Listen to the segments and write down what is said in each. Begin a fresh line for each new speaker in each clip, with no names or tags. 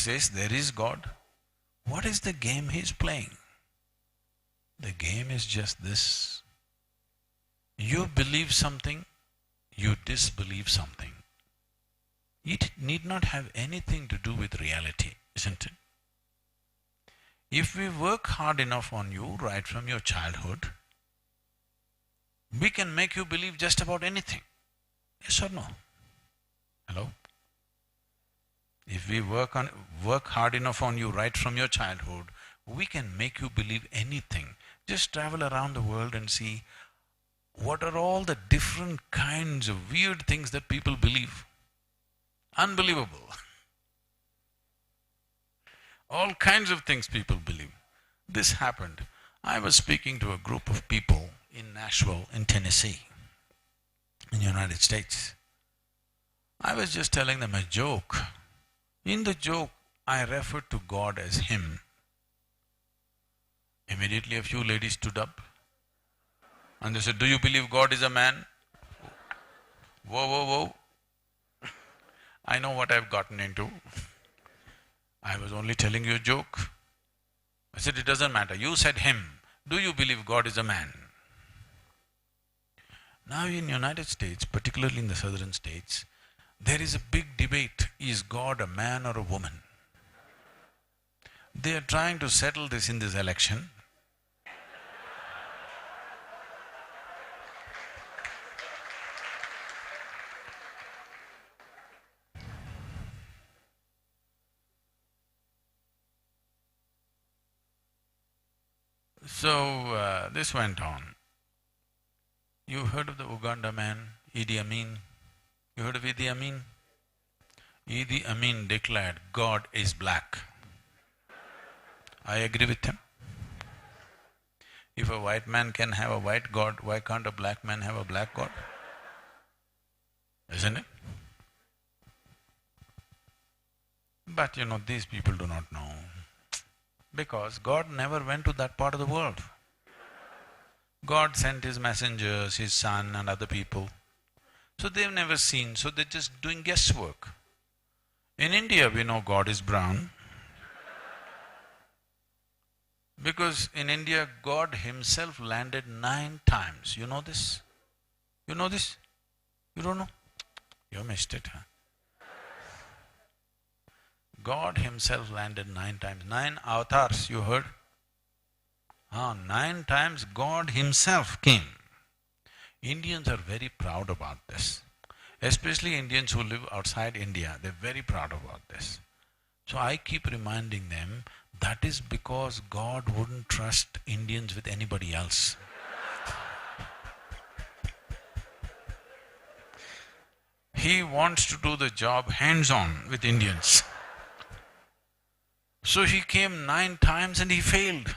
says there is God, what is the game he's playing? The game is just this. You believe something, you disbelieve something. It need not have anything to do with reality, isn't it? If we work hard enough on you right from your childhood, we can make you believe just about anything. Yes or no? Hello? If we work hard enough on you right from your childhood, we can make you believe anything. Just travel around the world and see what are all the different kinds of weird things that people believe. Unbelievable. All kinds of things people believe. This happened. I was speaking to a group of people in Nashville, in Tennessee, in the United States. I was just telling them a joke. In the joke, I referred to God as Him. Immediately a few ladies stood up and they said, "Do you believe God is a man?" Whoa, whoa, whoa. I know what I've gotten into. I was only telling you a joke. I said, it doesn't matter. You said Him. Do you believe God is a man? Now in United States, particularly in the southern states, there is a big debate. Is God a man or a woman? They are trying to settle this in this election. So, this went on. You heard of the Uganda man, Idi Amin? You heard of Idi Amin? Idi Amin declared, God is black. I agree with him. If a white man can have a white God, why can't a black man have a black God? Isn't it? But these people do not know. Because God never went to that part of the world. God sent His messengers, His Son and other people. So they've never seen, so they're just doing guesswork. In India we know God is brown. Because in India God Himself landed 9 times. You know this? You know this? You don't know? You missed it, huh? God Himself landed 9 times. 9 avatars, you heard? 9 times God Himself came. Indians are very proud about this. Especially Indians who live outside India, they're very proud about this. So I keep reminding them, that is because God wouldn't trust Indians with anybody else. He wants to do the job hands-on with Indians. So He came 9 times and He failed.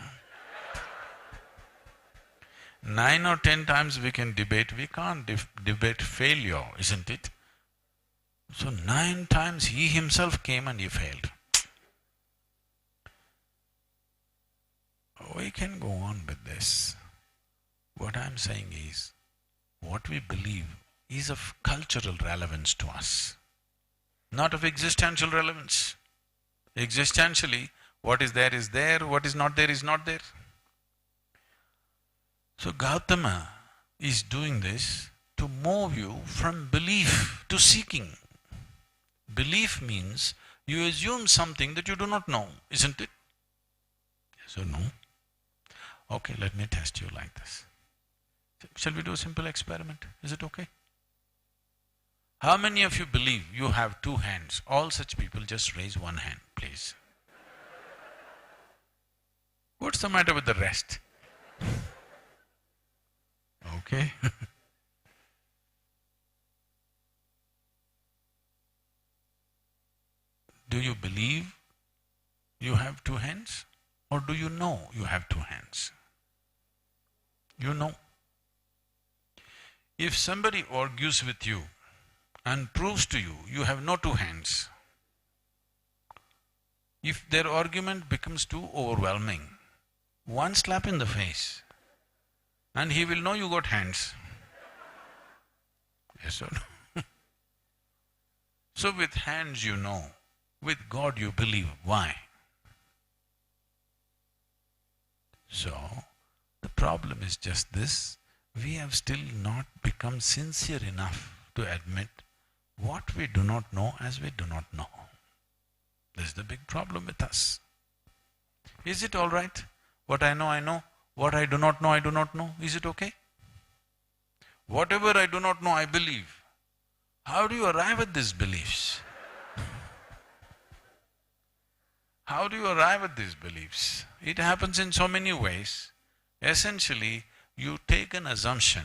9 or 10 times we can debate, we can't debate failure, isn't it? So 9 times He Himself came and He failed. We can go on with this. What I'm saying is, what we believe is of cultural relevance to us, not of existential relevance. Existentially, what is there, what is not there, is not there. So Gautama is doing this to move you from belief to seeking. Belief means you assume something that you do not know, isn't it? Yes or no? Okay, let me test you like this. Shall we do a simple experiment? Is it okay? How many of you believe you have 2 hands? All such people, just raise 1 hand, please. What's the matter with the rest? Okay. Do you believe you have 2 hands? Or do you know you have 2 hands? You know. If somebody argues with you and proves to you you have no 2 hands, if their argument becomes too overwhelming, 1 slap in the face and he will know you got hands. Yes or no? So with hands you know, With God you believe. Why? So, the problem is just this, we have still not become sincere enough to admit what we do not know as we do not know. This is the big problem with us. Is it all right? What I know, I know. What I do not know, I do not know. Is it okay? Whatever I do not know, I believe. How do you arrive at these beliefs? How do you arrive at these beliefs? It happens in so many ways. Essentially, you take an assumption.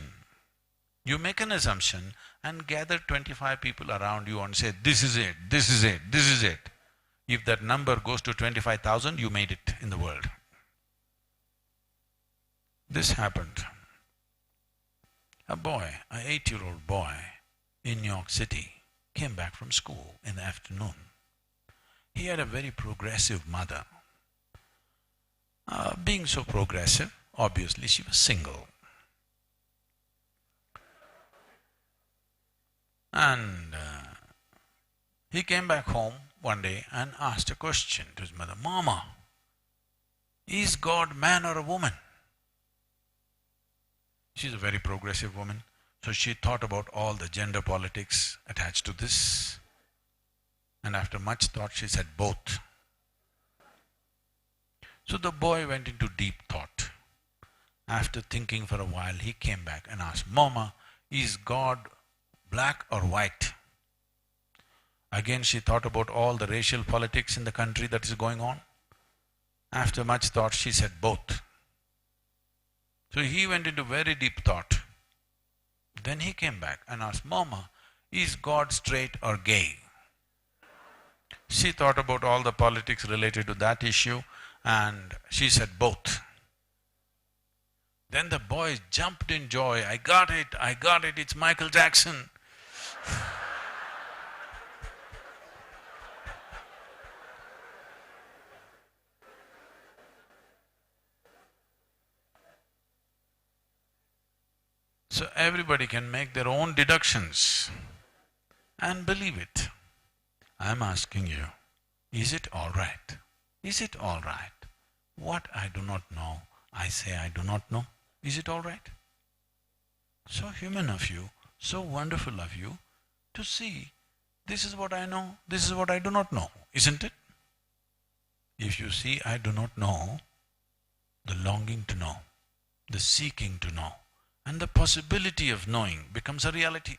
You make an assumption and gather 25 people around you and say, this is it, this is it, this is it. If that number goes to 25,000, you made it in the world. This happened. A boy, an 8-year-old boy in New York City came back from school in the afternoon. He had a very progressive mother. Being so progressive, obviously she was single. And he came back home one day and asked a question to his mother, Mama, is God man or a woman? She's a very progressive woman, so she thought about all the gender politics attached to this. And after much thought, she said both. So the boy went into deep thought. After thinking for a while, he came back and asked, Mama, is God black or white? Again she thought about all the racial politics in the country that is going on. After much thought, she said both. So he went into very deep thought. Then he came back and asked, Mama, is God straight or gay? She thought about all the politics related to that issue and she said both. Then the boy jumped in joy, I got it, it's Michael Jackson. So everybody can make their own deductions and believe it. I'm asking you, is it all right? Is it all right? What I do not know, I say I do not know. Is it all right? So human of you, so wonderful of you to see, this is what I know, this is what I do not know, isn't it? If you see I do not know, the longing to know, the seeking to know, and the possibility of knowing becomes a reality.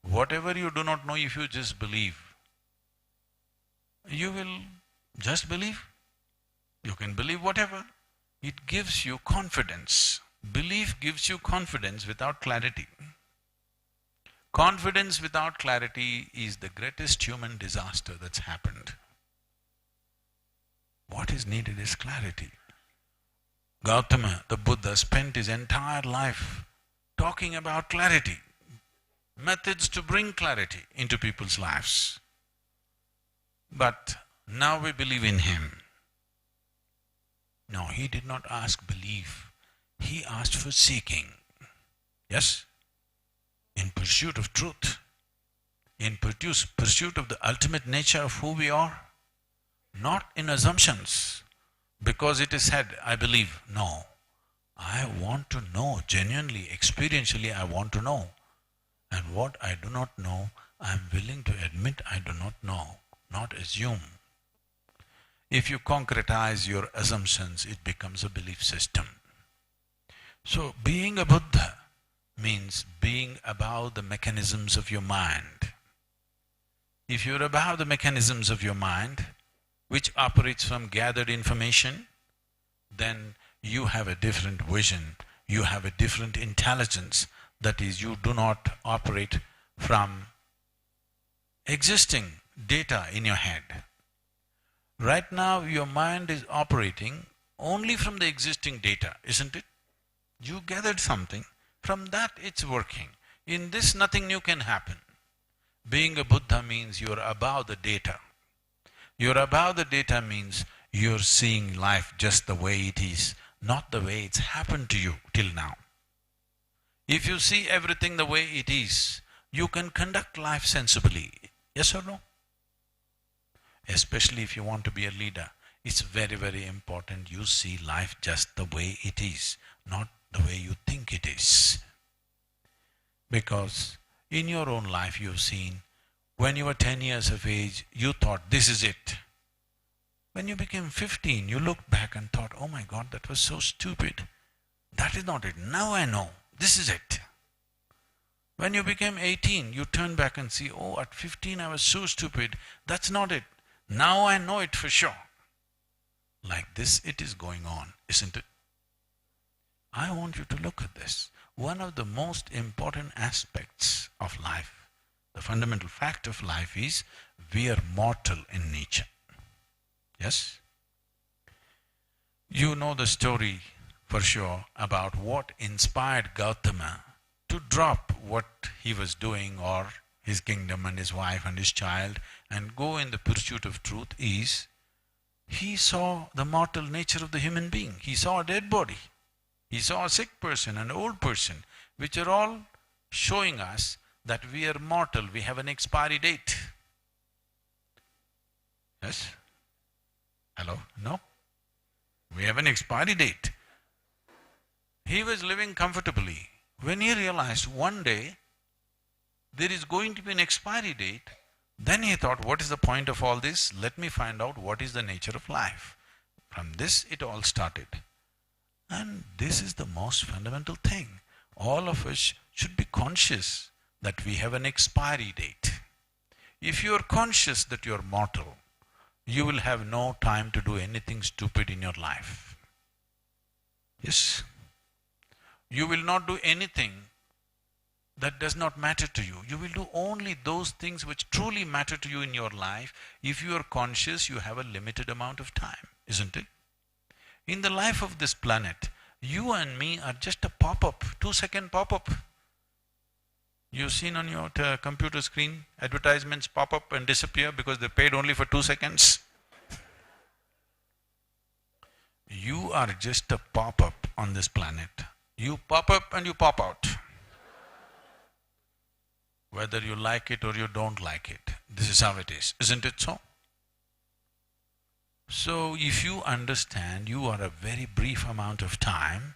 Whatever you do not know, if you just believe, you will just believe. You can believe whatever. It gives you confidence. Belief gives you confidence without clarity. Confidence without clarity is the greatest human disaster that's happened. What is needed is clarity. Gautama, the Buddha, spent his entire life talking about clarity, methods to bring clarity into people's lives. But now we believe in him. No, he did not ask belief, he asked for seeking. Yes? In pursuit of truth, in pursuit of the ultimate nature of who we are, not in assumptions, because it is said, I believe. No, I want to know, genuinely, experientially I want to know. And what I do not know, I am willing to admit I do not know, not assume. If you concretize your assumptions, it becomes a belief system. So being a Buddha means being above the mechanisms of your mind. If you're above the mechanisms of your mind, which operates from gathered information, then you have a different vision, you have a different intelligence. That is, you do not operate from existing data in your head. Right now your mind is operating only from the existing data, isn't it? You gathered something, from that it's working. In this nothing new can happen. Being a Buddha means you're above the data. You're above the data means you're seeing life just the way it is, not the way it's happened to you till now. If you see everything the way it is, you can conduct life sensibly. Yes or no? especially if you want to be a leader. It's very, very important you see life just the way it is, not the way you think it is. Because in your own life you've seen, when you were 10 years of age, you thought, this is it. When you became 15, you looked back and thought, oh my God, that was so stupid. That is not it. Now I know, this is it. When you became 18, you turn back and see, oh, at 15 I was so stupid. That's not it. Now I know it for sure. Like this it is going on, isn't it? I want you to look at this. One of the most important aspects of life, the fundamental fact of life is we are mortal in nature. Yes? You know the story for sure about what inspired Gautama to drop what he was doing or his kingdom and his wife and his child and go in the pursuit of truth is he saw the mortal nature of the human being. He saw a dead body. He saw a sick person, an old person, which are all showing us that we are mortal, we have an expiry date. Yes? Hello? No? We have an expiry date. He was living comfortably. When he realized one day there is going to be an expiry date, then he thought, what is the point of all this? Let me find out what is the nature of life. From this it all started. And this is the most fundamental thing. All of us should be conscious that we have an expiry date. If you are conscious that you are mortal, you will have no time to do anything stupid in your life. Yes? You will not do anything that does not matter to you. You will do only those things which truly matter to you in your life. If you are conscious, you have a limited amount of time, isn't it? In the life of this planet, you and me are just a pop-up, 2-second pop-up. You've seen on your computer screen, advertisements pop up and disappear because they're paid only for 2 seconds. You are just a pop-up on this planet. You pop up and you pop out. Whether you like it or you don't like it. This is how it is, isn't it so? So if you understand you are a very brief amount of time,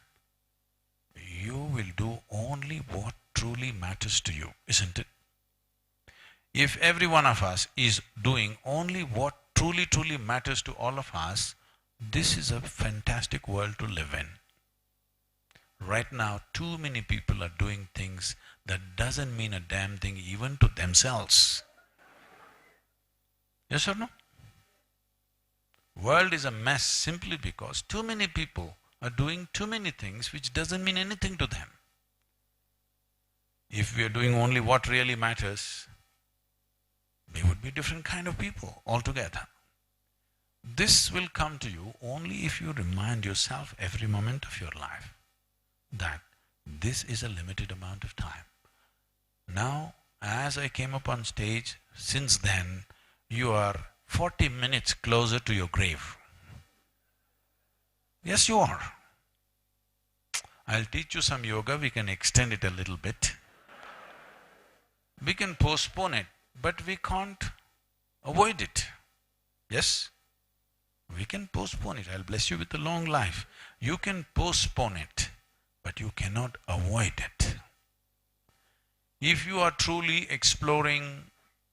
you will do only what truly matters to you, isn't it? If every one of us is doing only what truly matters to all of us, this is a fantastic world to live in. Right now, too many people are doing things that doesn't mean a damn thing even to themselves. Yes or no? World is a mess simply because too many people are doing too many things which doesn't mean anything to them. If we are doing only what really matters, we would be different kind of people altogether. This will come to you only if you remind yourself every moment of your life that this is a limited amount of time. Now, as I came up on stage, since then, you are 40 minutes closer to your grave. Yes, you are. I'll teach you some yoga, we can extend it a little bit. We can postpone it, but we can't avoid it. Yes? We can postpone it. I'll bless you with a long life. You can postpone it, but you cannot avoid it. If you are truly exploring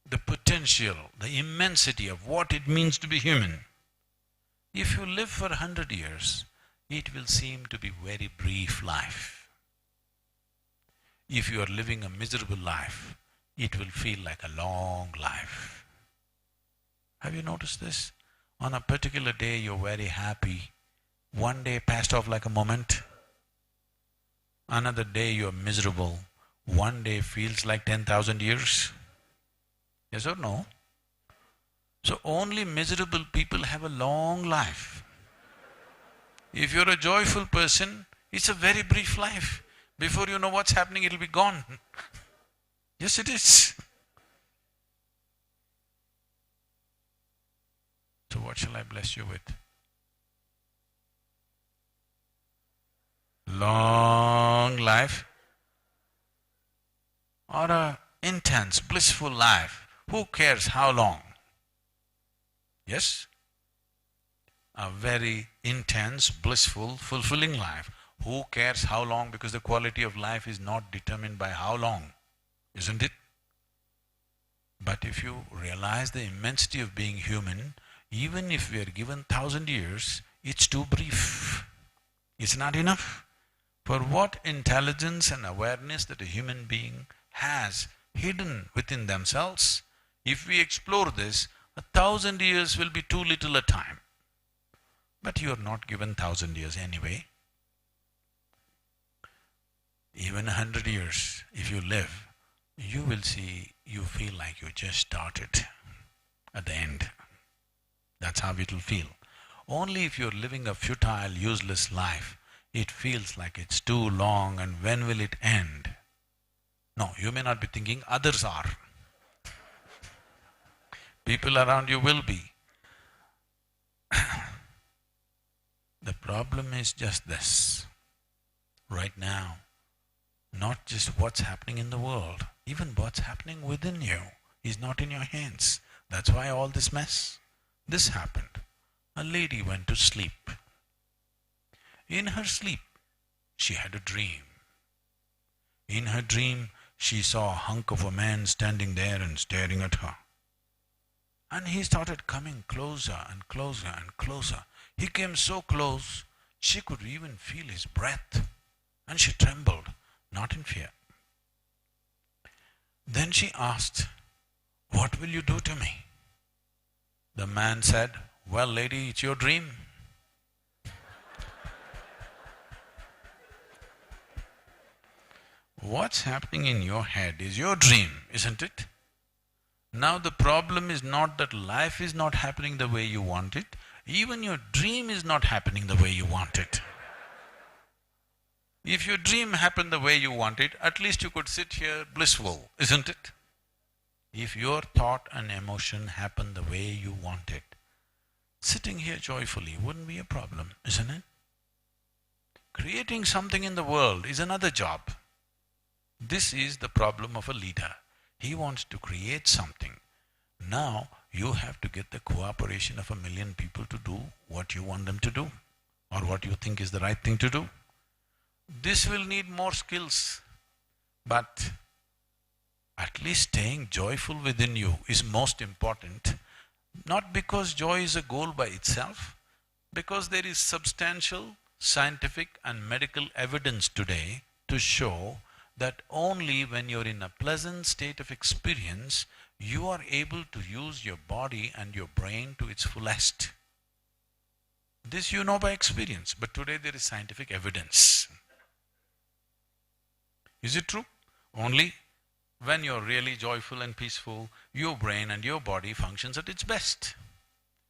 the potential, the immensity of what it means to be human, if you live for 100 years, it will seem to be very brief life. If you are living a miserable life, it will feel like a long life. Have you noticed this? On a particular day you're very happy. One day passed off like a moment. Another day you're miserable. One day feels like 10,000 years. Yes or no? So only miserable people have a long life. If you're a joyful person, it's a very brief life. Before you know what's happening, it'll be gone. Yes, it is. So what shall I bless you with? Long life or a intense, blissful life? Who cares how long? Yes? A very intense, blissful, fulfilling life. Who cares how long? Because the quality of life is not determined by how long, isn't it? But if you realize the immensity of being human, even if we are given 1,000 years, it's too brief. It's not enough. For what intelligence and awareness that a human being has hidden within themselves, if we explore this, 1,000 years will be too little a time. But you are not given 1,000 years anyway. Even 100 years, if you live, you will see, you feel like you just started at the end. That's how it will feel. Only if you're living a futile, useless life, it feels like it's too long and when will it end? No, you may not be thinking, others are. People around you will be. The problem is just this. Right now, not just what's happening in the world, even what's happening within you is not in your hands. That's why all this mess. This happened. A lady went to sleep. In her sleep, she had a dream. In her dream, she saw a hunk of a man standing there and staring at her. And he started coming closer and closer and closer. He came so close, she could even feel his breath. And she trembled, not in fear. Then she asked, "What will you do to me?" The man said, "Well, lady, it's your dream." What's happening in your head is your dream, isn't it? Now the problem is not that life is not happening the way you want it, even your dream is not happening the way you want it. If your dream happened the way you want it, at least you could sit here blissful, isn't it? If your thought and emotion happen the way you want it, sitting here joyfully wouldn't be a problem, isn't it? Creating something in the world is another job. This is the problem of a leader. He wants to create something. Now you have to get the cooperation of 1,000,000 people to do what you want them to do, or what you think is the right thing to do. This will need more skills, but at least staying joyful within you is most important. Not because joy is a goal by itself, because there is substantial scientific and medical evidence today to show that only when you're in a pleasant state of experience, you are able to use your body and your brain to its fullest. This you know by experience, but today there is scientific evidence. Is it true? Only when you're really joyful and peaceful, your brain and your body functions at its best.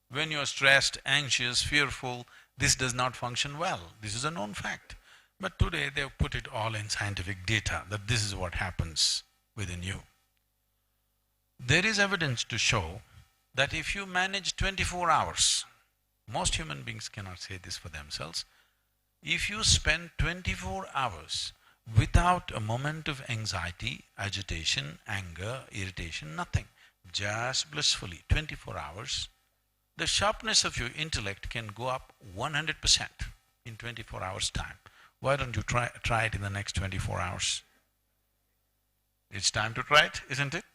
When you're stressed, anxious, fearful, this does not function well. This is a known fact. But today they've put it all in scientific data that this is what happens within you. There is evidence to show that if you manage 24 hours, most human beings cannot say this for themselves, if you spend 24 hours without a moment of anxiety, agitation, anger, irritation, nothing, just blissfully, 24 hours, the sharpness of your intellect can go up 100% in 24 hours' time. Why don't you try it in the next 24 hours? It's time to try it, isn't it?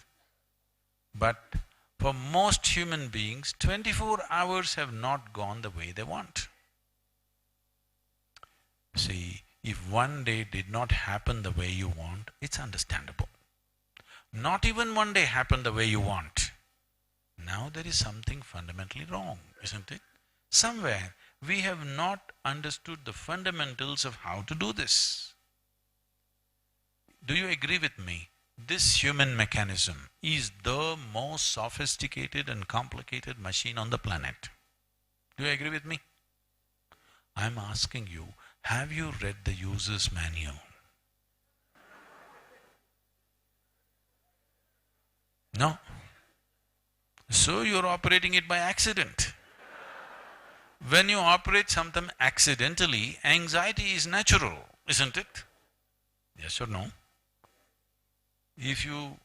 But for most human beings, 24 hours have not gone the way they want. See, if one day did not happen the way you want, it's understandable. Not even one day happened the way you want. Now there is something fundamentally wrong, isn't it? Somewhere we have not understood the fundamentals of how to do this. Do you agree with me? This human mechanism is the most sophisticated and complicated machine on the planet. Do you agree with me? I'm asking you, have you read the user's manual? No. So you're operating it by accident. When you operate something accidentally, anxiety is natural, isn't it? Yes or no? If you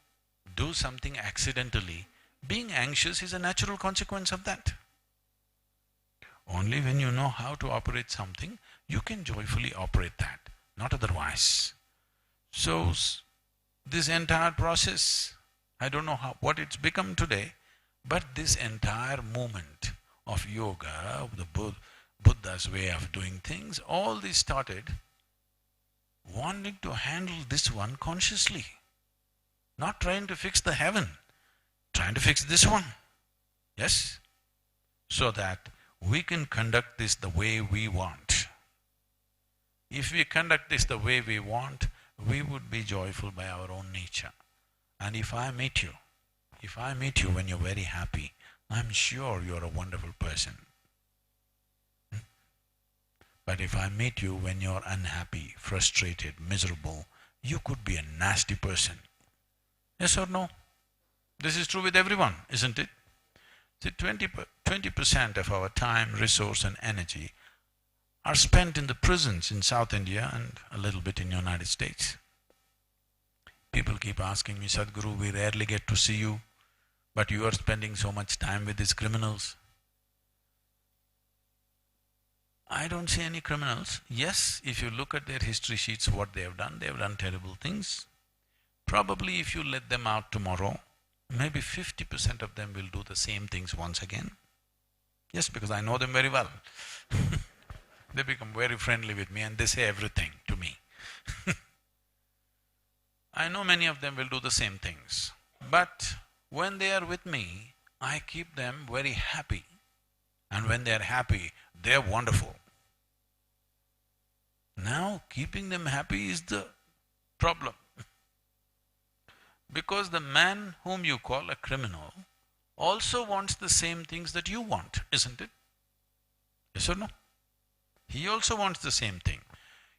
do something accidentally, being anxious is a natural consequence of that. Only when you know how to operate something, you can joyfully operate that, not otherwise. So, this entire process, I don't know what it's become today, but this entire movement of yoga, of the Buddha's way of doing things, all this started wanting to handle this one consciously. Not trying to fix the heaven, trying to fix this one. Yes? So that we can conduct this the way we want. If we conduct this the way we want, we would be joyful by our own nature. And if I meet you when you're very happy, I'm sure you're a wonderful person. But if I meet you when you're unhappy, frustrated, miserable, you could be a nasty person. Yes or no? This is true with everyone, isn't it? See, 20% of our time, resource and energy are spent in the prisons in South India and a little bit in the United States. People keep asking me, Sadhguru, we rarely get to see you, but you are spending so much time with these criminals. I don't see any criminals. Yes, if you look at their history sheets, what they have done terrible things. Probably if you let them out tomorrow, maybe 50% of them will do the same things once again. Yes, because I know them very well. They become very friendly with me and they say everything to me. I know many of them will do the same things. But when they are with me, I keep them very happy. And when they are happy, they are wonderful. Now, keeping them happy is the problem. Because the man whom you call a criminal also wants the same things that you want, isn't it? Yes or no? He also wants the same thing.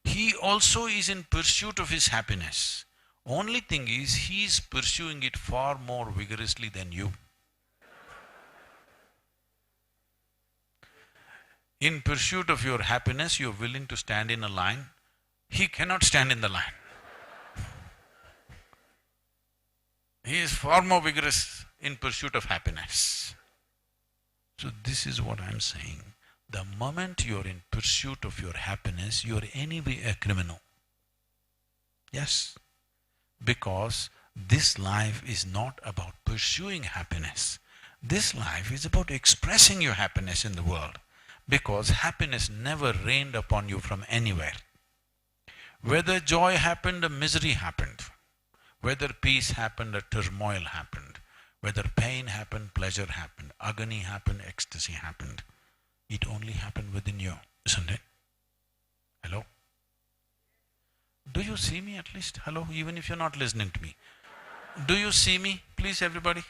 He also is in pursuit of his happiness. Only thing is, he is pursuing it far more vigorously than you. In pursuit of your happiness, you are willing to stand in a line. He cannot stand in the line. He is far more vigorous in pursuit of happiness. So this is what I'm saying. The moment you're in pursuit of your happiness, you're anyway a criminal. Yes, because this life is not about pursuing happiness. This life is about expressing your happiness in the world. Because happiness never rained upon you from anywhere. Whether joy happened or misery happened, whether peace happened or turmoil happened, whether pain happened, pleasure happened, agony happened, ecstasy happened, it only happened within you, isn't it? Hello? Do you see me at least? Hello? Even if you're not listening to me. Do you see me? Please everybody.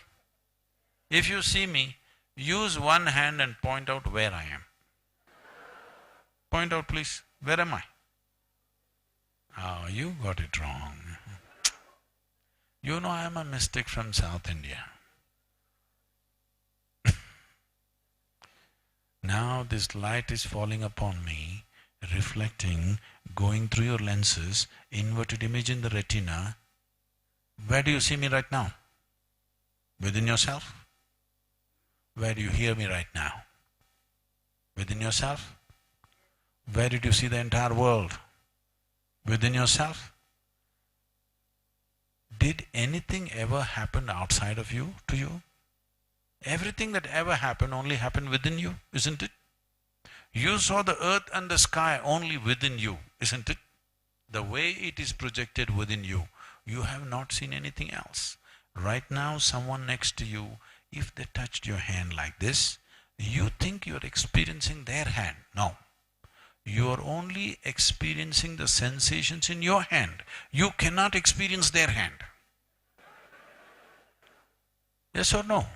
If you see me, use one hand and point out where I am. Point out please, where am I? Oh, you got it wrong. You know I am a mystic from South India. Now this light is falling upon me, reflecting, going through your lenses, inverted image in the retina. Where do you see me right now? Within yourself? Where do you hear me right now? Within yourself? Where did you see the entire world? Within yourself? Did anything ever happen outside of you, to you? Everything that ever happened only happened within you, isn't it? You saw the earth and the sky only within you, isn't it? The way it is projected within you, you have not seen anything else. Right now, someone next to you, if they touched your hand like this, you think you're experiencing their hand. No. You are only experiencing the sensations in your hand. You cannot experience their hand. Yes or no?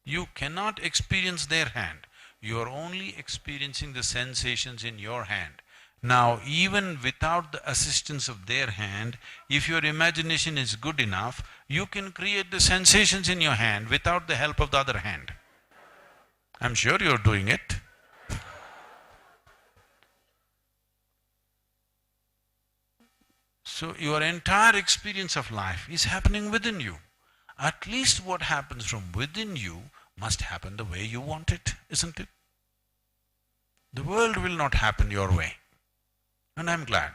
You cannot experience their hand. You are only experiencing the sensations in your hand. Now, even without the assistance of their hand, if your imagination is good enough, you can create the sensations in your hand without the help of the other hand. I'm sure you're doing it. So your entire experience of life is happening within you. At least what happens from within you must happen the way you want it, isn't it? The world will not happen your way. And I'm glad.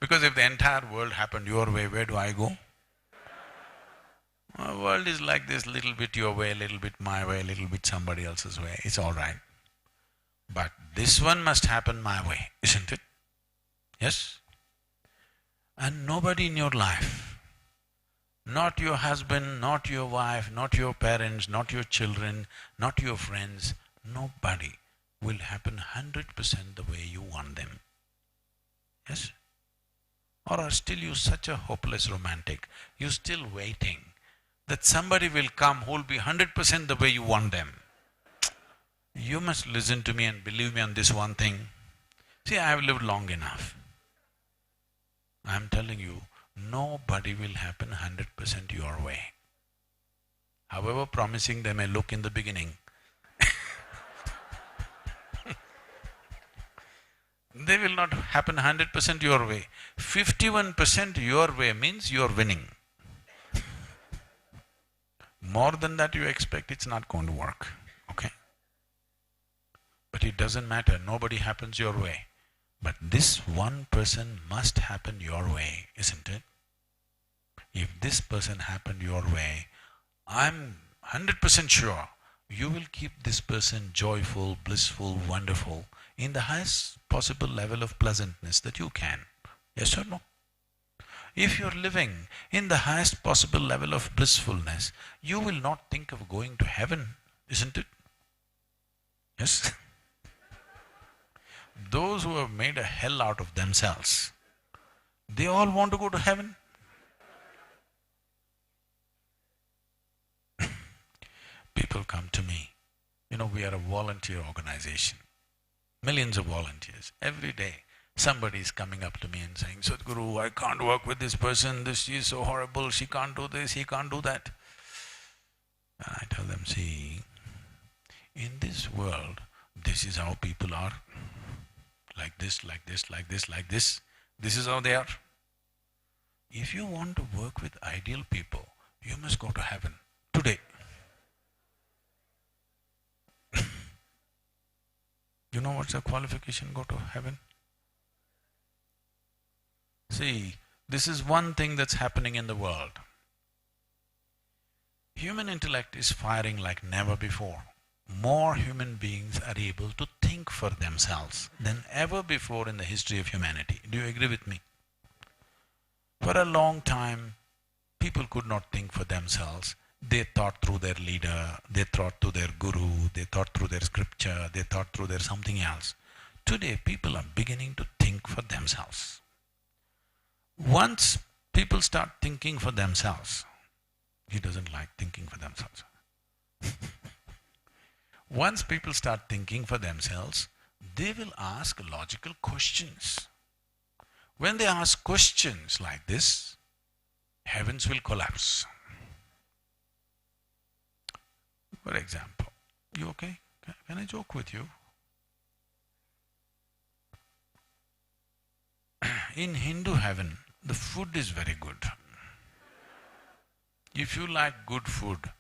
Because if the entire world happened your way, where do I go? The world is like this, little bit your way, little bit my way, little bit somebody else's way, it's all right. But this one must happen my way, isn't it? Yes? And nobody in your life, not your husband, not your wife, not your parents, not your children, not your friends, nobody will happen 100% the way you want them. Yes? Or are still you such a hopeless romantic, you still waiting that somebody will come who will be 100% the way you want them. You must listen to me and believe me on this one thing. See, I have lived long enough. I am telling you, nobody will happen 100% your way. However promising they may look in the beginning. They will not happen 100% your way. 51% your way means you are winning. More than that you expect, it's not going to work, okay? But it doesn't matter, nobody happens your way. But this one person must happen your way, isn't it? If this person happened your way, I'm 100% sure you will keep this person joyful, blissful, wonderful, in the highest possible level of pleasantness that you can. Yes or no? If you're living in the highest possible level of blissfulness, you will not think of going to heaven, isn't it? Yes? Those who have made a hell out of themselves, they all want to go to heaven. People come to me, we are a volunteer organization, millions of volunteers. Every day somebody is coming up to me and saying, Sadhguru, I can't work with this person, she is so horrible, she can't do this, he can't do that. And I tell them, see, in this world, this is how people are. Like this, like this, like this, like this. This is how they are. If you want to work with ideal people, you must go to heaven today. You know what's the qualification, go to heaven? See, this is one thing that's happening in the world. Human intellect is firing like never before. More human beings are able to think for themselves than ever before in the history of humanity. Do you agree with me? For a long time, people could not think for themselves. They thought through their leader, they thought through their guru, they thought through their scripture, they thought through their something else. Today, people are beginning to think for themselves. Once people start thinking for themselves, he doesn't like thinking for themselves. Once people start thinking for themselves, they will ask logical questions. When they ask questions like this, heavens will collapse. For example, you okay? Can I joke with you? In Hindu heaven, the food is very good. If you like good food,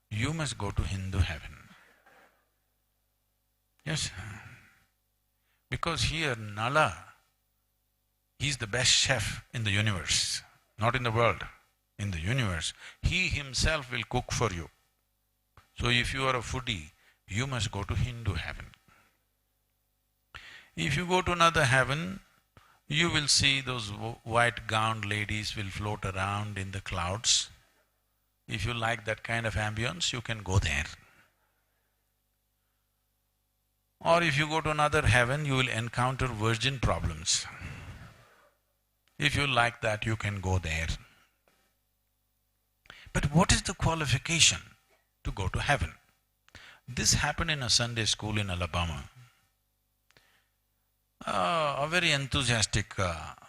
you must go to Hindu heaven. Yes. Because here Nala, he's the best chef in the universe, not in the world, in the universe. He himself will cook for you. So if you are a foodie, you must go to Hindu heaven. If you go to another heaven, you will see those white gowned ladies will float around in the clouds. If you like that kind of ambience, you can go there. Or if you go to another heaven, you will encounter virgin problems. If you like that, you can go there. But what is the qualification to go to heaven? This happened in a Sunday school in Alabama. A very enthusiastic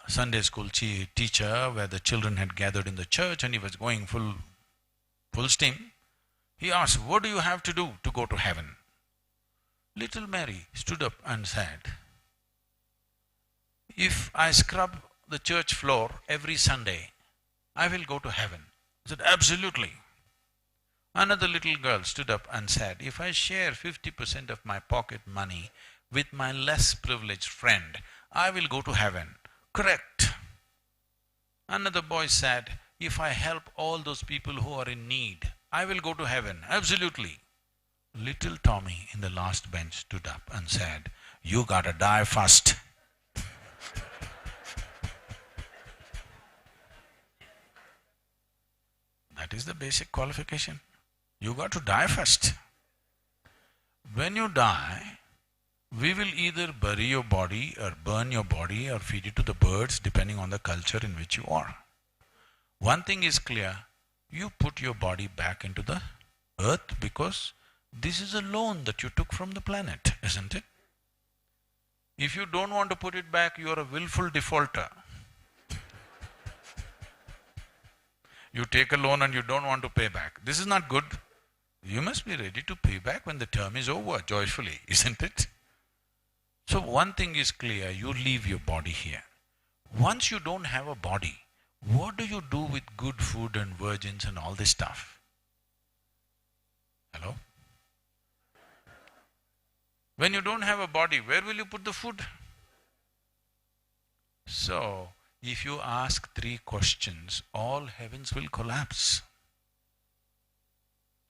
Sunday school teacher, where the children had gathered in the church and he was going full steam. He asked, what do you have to do to go to heaven? Little Mary stood up and said, if I scrub the church floor every Sunday, I will go to heaven. I said, absolutely. Another little girl stood up and said, if I share 50% of my pocket money with my less privileged friend, I will go to heaven. Correct. Another boy said, if I help all those people who are in need, I will go to heaven. Absolutely. Little Tommy in the last bench stood up and said, you gotta die first. That is the basic qualification. You got to die first. When you die, we will either bury your body or burn your body or feed it to the birds depending on the culture in which you are. One thing is clear, you put your body back into the earth because this is a loan that you took from the planet, isn't it? If you don't want to put it back, you are a willful defaulter. You take a loan and you don't want to pay back. This is not good. You must be ready to pay back when the term is over, joyfully, isn't it? So one thing is clear, you leave your body here. Once you don't have a body, what do you do with good food and virgins and all this stuff? Hello? When you don't have a body, where will you put the food? So, if you ask 3 questions, all heavens will collapse.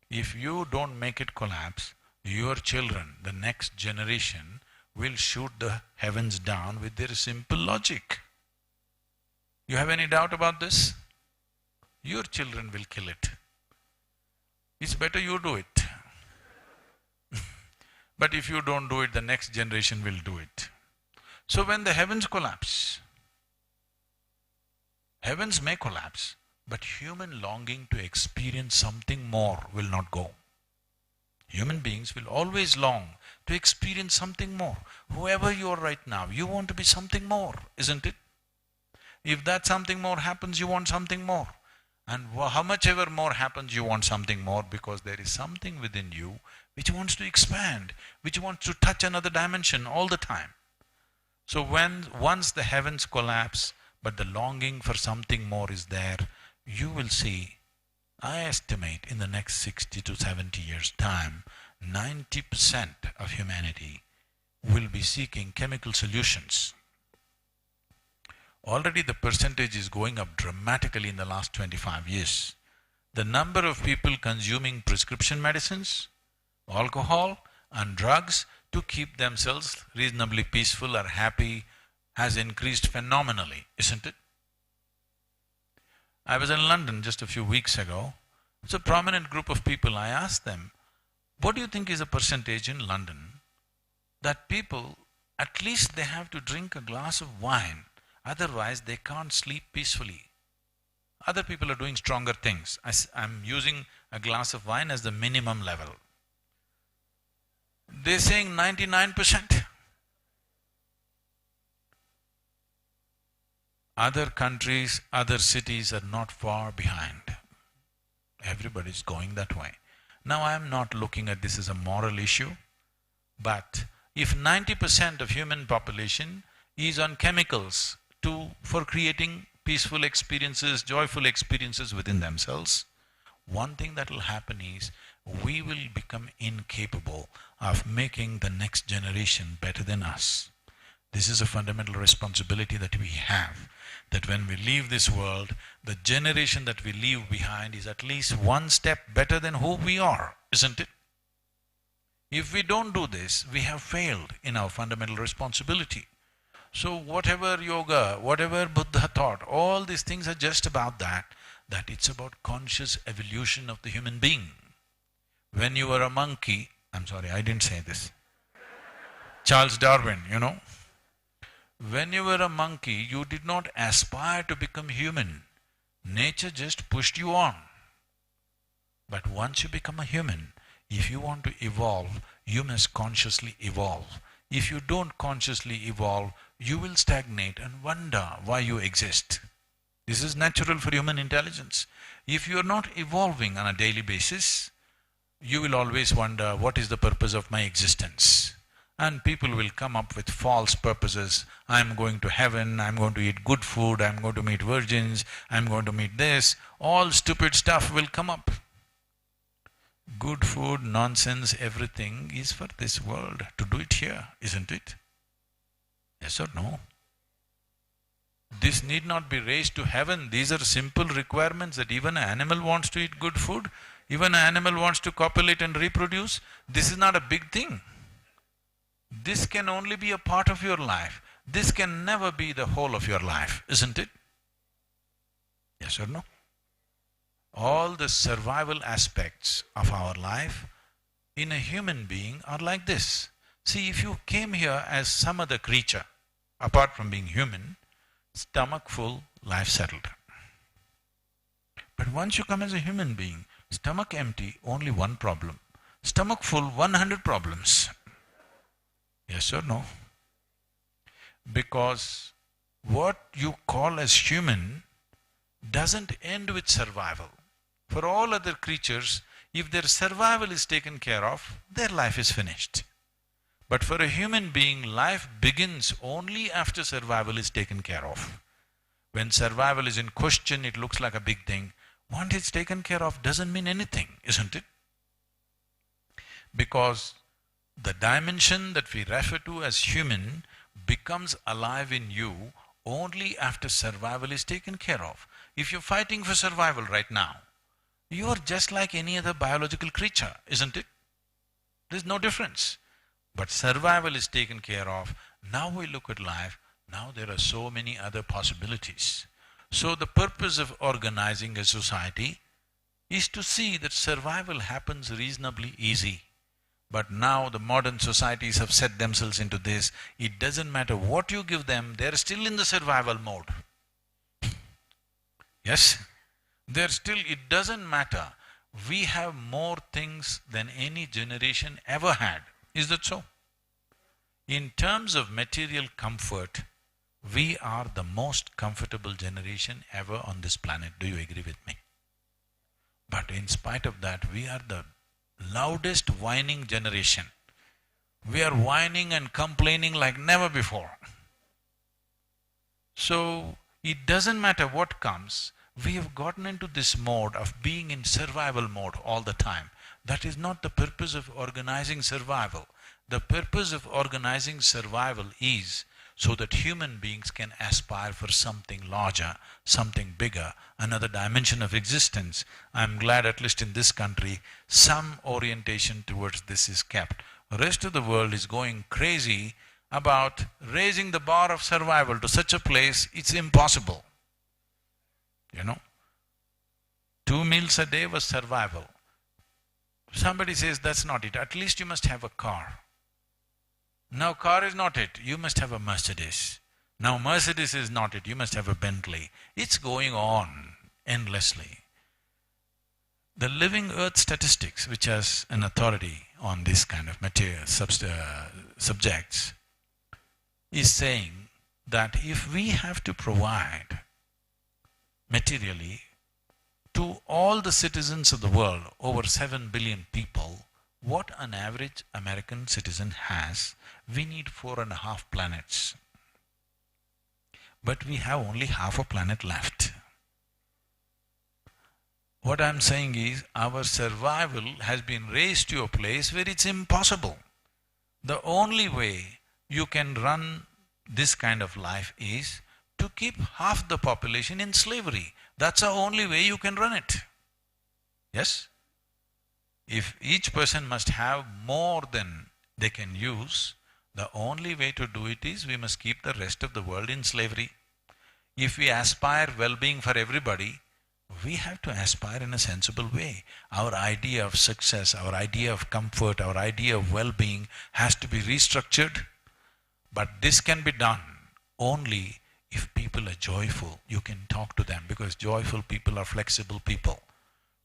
If you don't make it collapse, your children, the next generation, will shoot the heavens down with their simple logic. You have any doubt about this? Your children will kill it. It's better you do it. But if you don't do it, the next generation will do it. So when the heavens collapse, heavens may collapse, but human longing to experience something more will not go. Human beings will always long to experience something more. Whoever you are right now, you want to be something more, isn't it? If that something more happens, you want something more. And how much ever more happens, you want something more because there is something within you which wants to expand, which wants to touch another dimension all the time. So once the heavens collapse, but the longing for something more is there, you will see, I estimate in the next 60 to 70 years' time, 90% of humanity will be seeking chemical solutions. Already the percentage is going up dramatically in the last 25 years. The number of people consuming prescription medicines, alcohol and drugs to keep themselves reasonably peaceful or happy has increased phenomenally, isn't it? I was in London just a few weeks ago. It's a prominent group of people. I asked them, what do you think is the percentage in London that people, at least they have to drink a glass of wine, otherwise they can't sleep peacefully. Other people are doing stronger things. I'm using a glass of wine as the minimum level. They're saying 99%. Other countries, other cities are not far behind. Everybody's going that way. Now I am not looking at this as a moral issue, but if 90% of human population is on chemicals for creating peaceful experiences, joyful experiences within themselves, one thing that will happen is we will become incapable of making the next generation better than us. This is a fundamental responsibility that we have, that when we leave this world, the generation that we leave behind is at least one step better than who we are, isn't it? If we don't do this, we have failed in our fundamental responsibility. So whatever yoga, whatever Buddha taught, all these things are just about that it's about conscious evolution of the human being. When you were a monkey, I'm sorry, I didn't say this. Charles Darwin, when you were a monkey, you did not aspire to become human. Nature just pushed you on. But once you become a human, if you want to evolve, you must consciously evolve. If you don't consciously evolve, you will stagnate and wonder why you exist. This is natural for human intelligence. If you are not evolving on a daily basis, you will always wonder, what is the purpose of my existence? And people will come up with false purposes. I'm going to heaven, I'm going to eat good food, I'm going to meet virgins, I'm going to meet this. All stupid stuff will come up. Good food, nonsense, everything is for this world, to do it here, isn't it? Yes or no? This need not be raised to heaven. These are simple requirements that even an animal wants to eat good food, even an animal wants to copulate and reproduce. This is not a big thing. This can only be a part of your life. This can never be the whole of your life, isn't it? Yes or no? All the survival aspects of our life in a human being are like this. See, if you came here as some other creature, apart from being human, stomach full, life settled. But once you come as a human being, stomach empty, only one problem. Stomach full, 100 problems. Yes or no? Because what you call as human doesn't end with survival. For all other creatures, if their survival is taken care of, their life is finished. But for a human being, life begins only after survival is taken care of. When survival is in question, it looks like a big thing. Once it's taken care of, doesn't mean anything, isn't it? Because the dimension that we refer to as human becomes alive in you only after survival is taken care of. If you're fighting for survival right now, you are just like any other biological creature, isn't it? There's no difference. But survival is taken care of. Now we look at life, now there are so many other possibilities. So the purpose of organizing a society is to see that survival happens reasonably easy. But now the modern societies have set themselves into this. It doesn't matter what you give them, they're still in the survival mode. Yes? They're still, it doesn't matter. We have more things than any generation ever had. Is that so? In terms of material comfort, we are the most comfortable generation ever on this planet. Do you agree with me? But in spite of that, we are the loudest whining generation. We are whining and complaining like never before. So, it doesn't matter what comes, we have gotten into this mode of being in survival mode all the time. That is not the purpose of organizing survival. The purpose of organizing survival is so that human beings can aspire for something larger, something bigger, another dimension of existence. I'm glad at least in this country, some orientation towards this is kept. The rest of the world is going crazy about raising the bar of survival to such a place, it's impossible. You know, 2 meals a day was survival. Somebody says that's not it, at least you must have a car. Now car is not it, you must have a Mercedes. Now Mercedes is not it, you must have a Bentley. It's going on endlessly. The Living Earth Statistics, which has an authority on this kind of material subjects, is saying that if we have to provide materially to all the citizens of the world, over 7 billion people, what an average American citizen has, we need 4.5 planets. But we have only half a planet left. What I'm saying is, our survival has been raised to a place where it's impossible. The only way you can run this kind of life is to keep half the population in slavery. That's the only way you can run it. Yes? If each person must have more than they can use, the only way to do it is we must keep the rest of the world in slavery. If we aspire well-being for everybody, we have to aspire in a sensible way. Our idea of success, our idea of comfort, our idea of well-being has to be restructured. But this can be done only if people are joyful. You can talk to them, because joyful people are flexible people.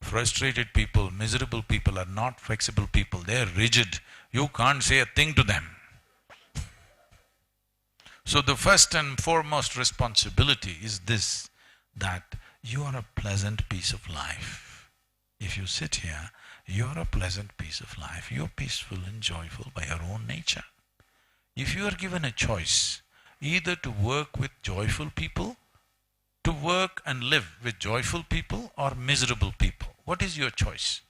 Frustrated people, miserable people are not flexible people. They are rigid. You can't say a thing to them. So the first and foremost responsibility is this, that you are a pleasant piece of life. If you sit here, you are a pleasant piece of life. You are peaceful and joyful by your own nature. If you are given a choice, either to work with joyful people, to work and live with joyful people or miserable people, what is your choice?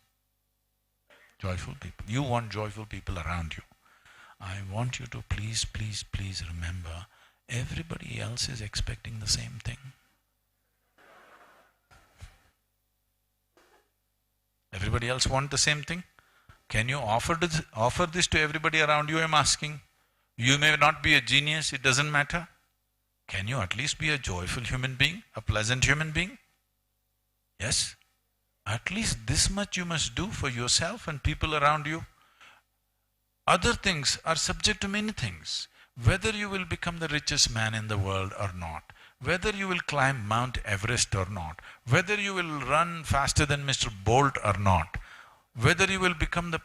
Joyful people. You want joyful people around you. I want you to please, please, please remember, everybody else is expecting the same thing. Everybody else want the same thing? Can you offer this to everybody around you, I'm asking? You may not be a genius, it doesn't matter. Can you at least be a joyful human being, a pleasant human being? Yes? At least this much you must do for yourself and people around you. Other things are subject to many things. Whether you will become the richest man in the world or not, whether you will climb Mount Everest or not, whether you will run faster than Mr. Bolt or not, whether you will become the